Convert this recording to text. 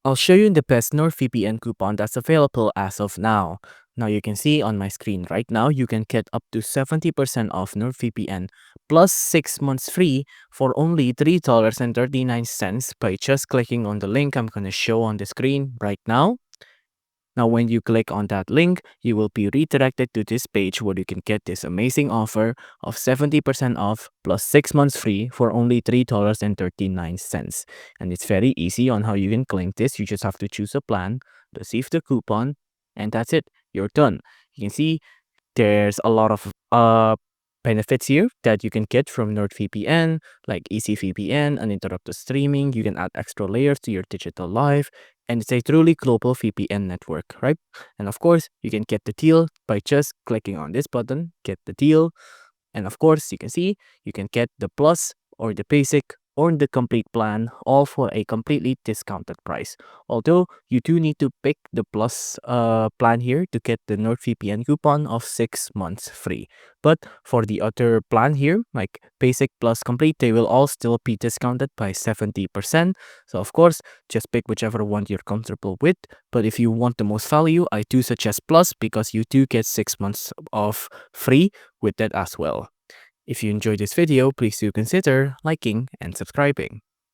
I'll show you the best NordVPN coupon that's available as of now. Now you can see on my screen right now, you can get up to 70% off NordVPN plus 6 months free for only $3.39 by just clicking on the link I'm going to show on the screen right now. Now, when you click on that link, you will be redirected to this page where you can get this amazing offer of 70% off plus 6 months free for only $3.39. And it's very easy on how you can claim this. You just have to choose a plan, receive the coupon, and that's it. You're done. You can see there's a lot of benefits here that you can get from NordVPN, like easy VPN, uninterrupted streaming. You can add extra layers to your digital life, and it's a truly global VPN network, right? And of course, you can get the deal by just clicking on this button, get the deal. And of course, you can see you can get the plus or the basic or the complete plan all for a completely discounted price. Although you do need to pick the plus plan here to get the NordVPN coupon of 6 months free. But for the other plan here, like basic plus complete, they will all still be discounted by 70%. So of course, just pick whichever one you're comfortable with. But if you want the most value, I do suggest plus because you do get 6 months of free with that as well. If you enjoyed this video, please do consider liking and subscribing.